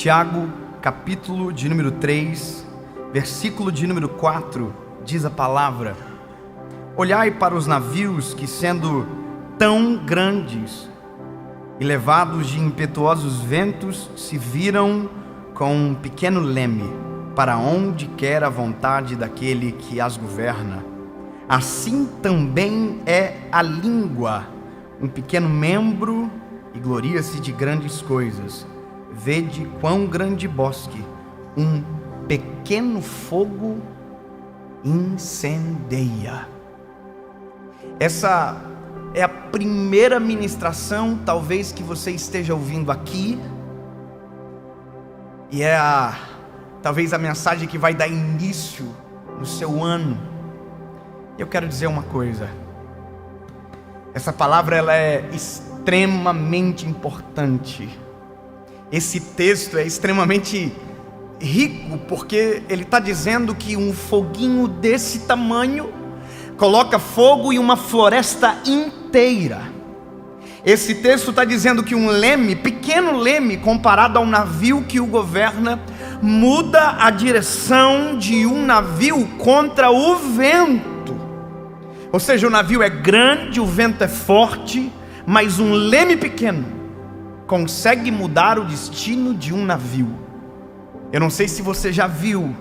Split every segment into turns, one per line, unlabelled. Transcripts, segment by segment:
Tiago, capítulo de número 3, versículo de número 4, diz a palavra: olhai para os navios que, sendo tão grandes e levados de impetuosos ventos, se viram com um pequeno leme, para onde quer a vontade daquele que as governa. Assim também é a língua, um pequeno membro, e gloria-se de grandes coisas. Vede quão grande bosque um pequeno fogo incendeia. Essa é a primeira ministração, talvez, que você esteja ouvindo aqui, e talvez a mensagem que vai dar início no seu ano. Eu quero dizer uma coisa: essa palavra ela é extremamente importante. Esse texto é extremamente rico, porque ele está dizendo que um foguinho desse tamanho coloca fogo em uma floresta inteira. Esse texto está dizendo que um leme, pequeno leme, comparado ao navio que o governa, muda a direção de um navio contra o vento. Ou seja, o navio é grande, o vento é forte, mas um leme pequeno consegue mudar o destino de um navio. Eu não sei se você já viu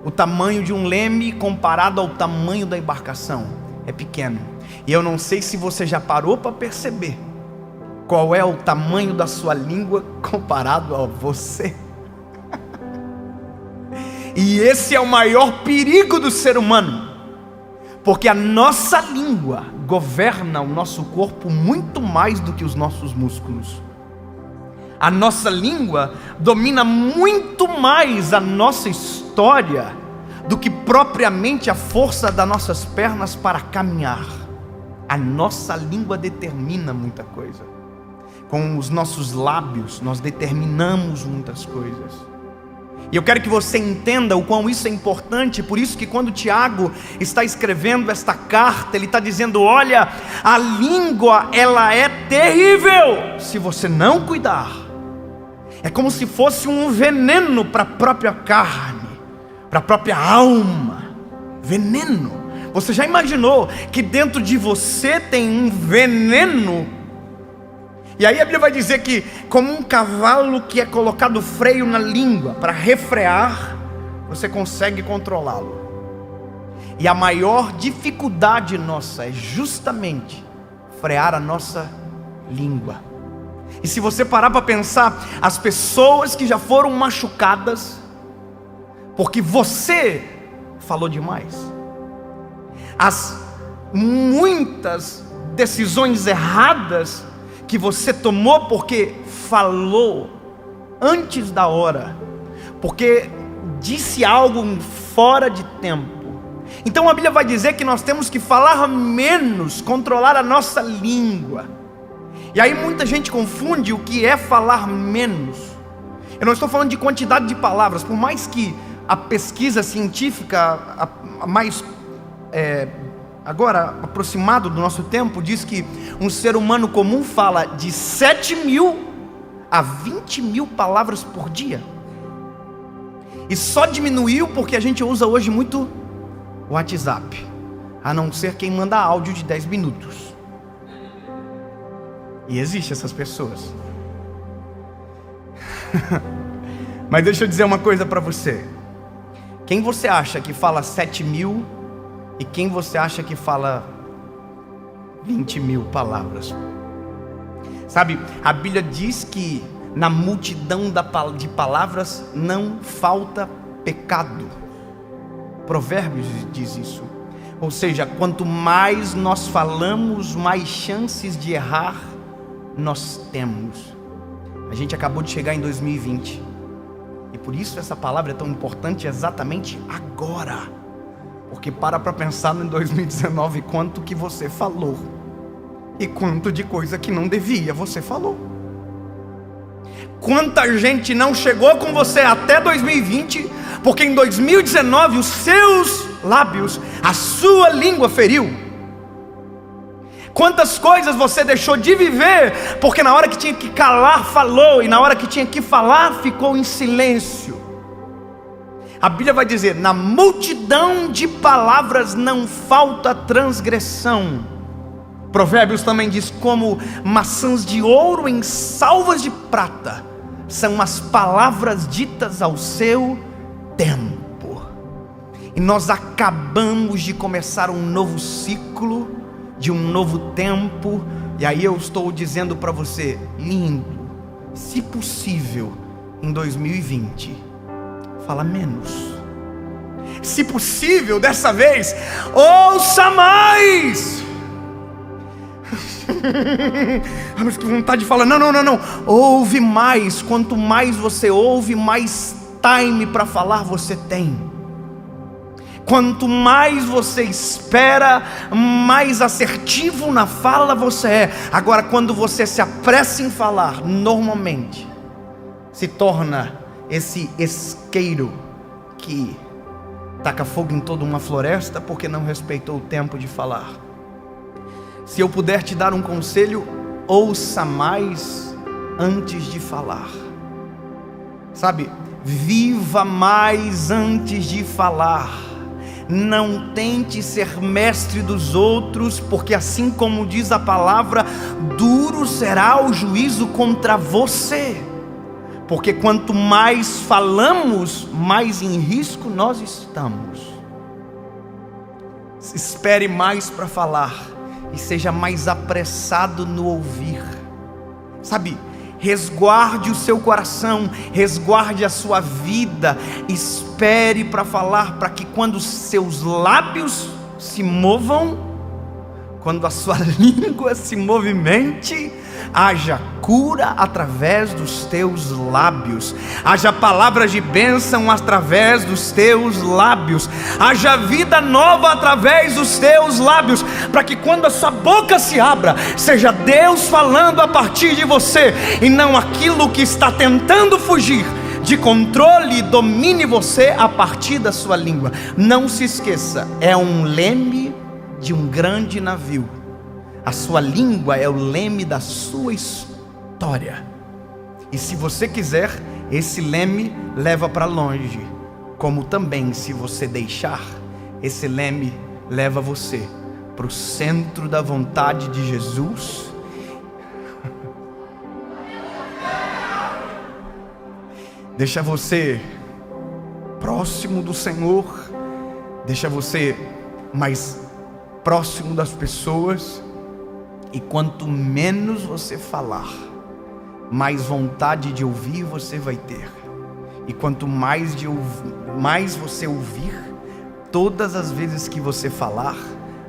o tamanho de um leme comparado ao tamanho da embarcação. É pequeno. E eu não sei se você já parou para perceber qual é o tamanho da sua língua comparado a você. E esse é o maior perigo do ser humano, porque a nossa língua governa o nosso corpo muito mais do que os nossos músculos. A nossa língua domina muito mais a nossa história do que propriamente a força das nossas pernas para caminhar. A nossa língua determina muita coisa. Com os nossos lábios nós determinamos muitas coisas. E eu quero que você entenda o quão isso é importante. Por isso que quando Tiago está escrevendo esta carta, ele está dizendo: olha, a língua ela é terrível se você não cuidar. É como se fosse um veneno para a própria carne, para a própria alma. Veneno. Você já imaginou que dentro de você tem um veneno? E aí a Bíblia vai dizer que, como um cavalo que é colocado freio na língua para refrear, você consegue controlá-lo. E a maior dificuldade nossa é justamente frear a nossa língua. E se você parar para pensar, as pessoas que já foram machucadas porque você falou demais, as muitas decisões erradas que você tomou porque falou antes da hora, porque disse algo fora de tempo. Então a Bíblia vai dizer que nós temos que falar menos, controlar a nossa língua. E aí muita gente confunde o que é falar menos. Eu não estou falando de quantidade de palavras, por mais que a pesquisa científica mais agora aproximado do nosso tempo diz que um ser humano comum fala de 7.000 a 20.000 palavras por dia. E só diminuiu porque a gente usa hoje muito o WhatsApp, a não ser quem manda áudio de 10 minutos. E existem essas pessoas. Mas deixa eu dizer uma coisa para você. Quem você acha que fala 7.000 e quem você acha que fala 20.000 palavras? Sabe, a Bíblia diz que na multidão de palavras não falta pecado. Provérbios diz isso. Ou seja, quanto mais nós falamos, mais chances de errar nós temos. A gente acabou de chegar em 2020, e por isso essa palavra é tão importante exatamente agora, porque para pensar em 2019, quanto que você falou, e quanto de coisa que não devia você falou. Quanta gente não chegou com você até 2020, porque em 2019 os seus lábios, a sua língua feriu. Quantas coisas você deixou de viver, porque na hora que tinha que calar, falou, e na hora que tinha que falar, ficou em silêncio. A Bíblia vai dizer: na multidão de palavras não falta transgressão. Provérbios também diz: como maçãs de ouro em salvas de prata são as palavras ditas ao seu tempo. E nós acabamos de começar um novo ciclo, de um novo tempo. E aí eu estou dizendo para você: lindo, se possível, em 2020, fala menos. Se possível, dessa vez, ouça mais. Mas que vontade de falar: não. Ouve mais. Quanto mais você ouve, mais time para falar você tem. Quanto mais você espera, mais assertivo na fala você é. Agora, quando você se apressa em falar, normalmente se torna esse isqueiro que taca fogo em toda uma floresta porque não respeitou o tempo de falar. Se eu puder te dar um conselho, ouça mais antes de falar. Sabe, viva mais antes de falar. Não tente ser mestre dos outros, porque assim como diz a palavra, duro será o juízo contra você. Porque quanto mais falamos, mais em risco nós estamos. Espere mais para falar e seja mais apressado no ouvir. Sabe, resguarde o seu coração, resguarde a sua vida, espere para falar, para que quando os seus lábios se movam, quando a sua língua se movimente, haja cura através dos teus lábios, haja palavras de bênção através dos teus lábios, haja vida nova através dos teus lábios, para que quando a sua boca se abra, seja Deus falando a partir de você, e não aquilo que está tentando fugir de controle domine você a partir da sua língua. Não se esqueça, é um leme de um grande navio. A sua língua é o leme da sua história. E se você quiser, esse leme leva para longe. Como também, se você deixar, esse leme leva você para o centro da vontade de Jesus. Deixa você próximo do Senhor. Deixa você mais próximo das pessoas. E quanto menos você falar, mais vontade de ouvir você vai ter. E quanto mais você ouvir, todas as vezes que você falar,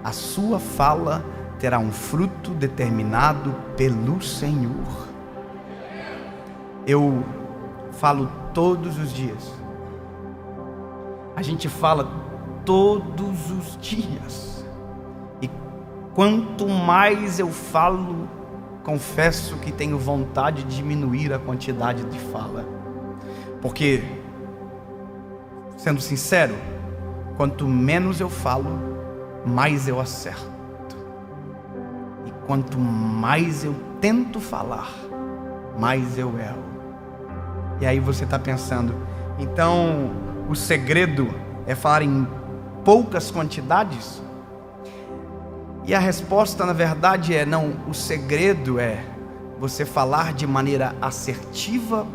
a sua fala terá um fruto determinado pelo Senhor. Eu falo todos os dias. A gente fala todos os dias. Quanto mais eu falo, confesso que tenho vontade de diminuir a quantidade de fala. Porque, sendo sincero, quanto menos eu falo, mais eu acerto. E quanto mais eu tento falar, mais eu erro. E aí você está pensando, então o segredo é falar em poucas quantidades? E a resposta, na verdade, é não. O segredo é você falar de maneira assertiva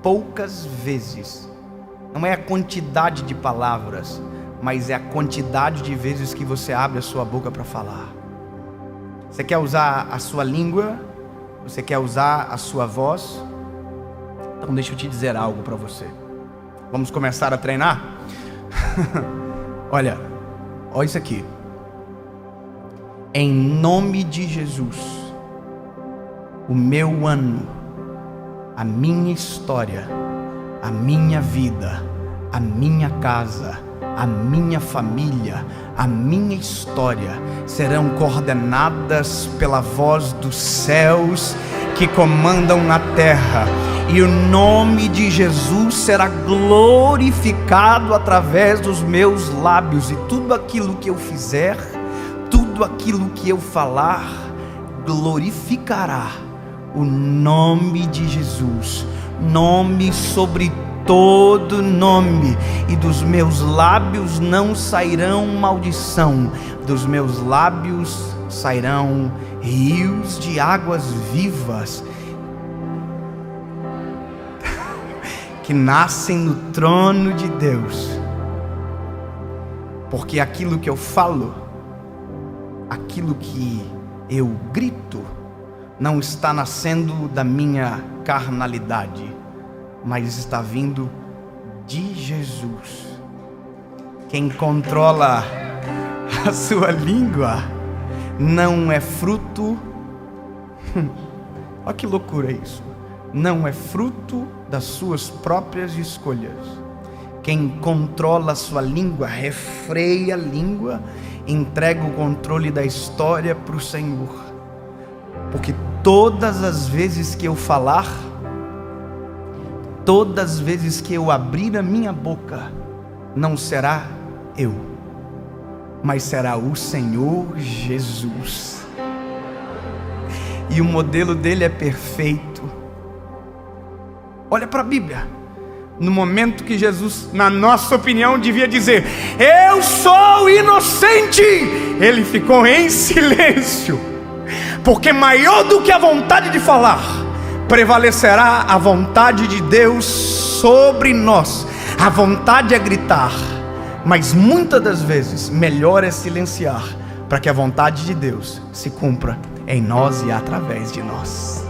poucas vezes. Não é a quantidade de palavras, mas é a quantidade de vezes que você abre a sua boca para falar. Você quer usar a sua língua? Você quer usar a sua voz? Então deixa eu te dizer algo para você. Vamos começar a treinar? Olha isso aqui. Em nome de Jesus, o meu ano, a minha história, a minha vida, a minha casa, a minha família, a minha história serão coordenadas pela voz dos céus que comandam na terra, e o nome de Jesus será glorificado através dos meus lábios, e tudo aquilo que eu fizer, tudo tudo aquilo que eu falar glorificará o nome de Jesus, nome sobre todo nome, e dos meus lábios não sairão maldição, dos meus lábios sairão rios de águas vivas que nascem no trono de Deus. Porque aquilo que eu falo, aquilo que eu grito, não está nascendo da minha carnalidade, mas está vindo de Jesus. Quem controla a sua língua não é fruto, olha que loucura isso, não é fruto das suas próprias escolhas. Quem controla a sua língua, refreia a língua, entrega o controle da história para o Senhor. Porque todas as vezes que eu falar, todas as vezes que eu abrir a minha boca, não será eu, mas será o Senhor Jesus. E o modelo dele é perfeito. Olha para a Bíblia. No momento que Jesus, na nossa opinião, devia dizer: eu sou inocente, ele ficou em silêncio, porque maior do que a vontade de falar, prevalecerá a vontade de Deus sobre nós. A vontade é gritar, mas muitas das vezes melhor é silenciar, para que a vontade de Deus se cumpra em nós e através de nós.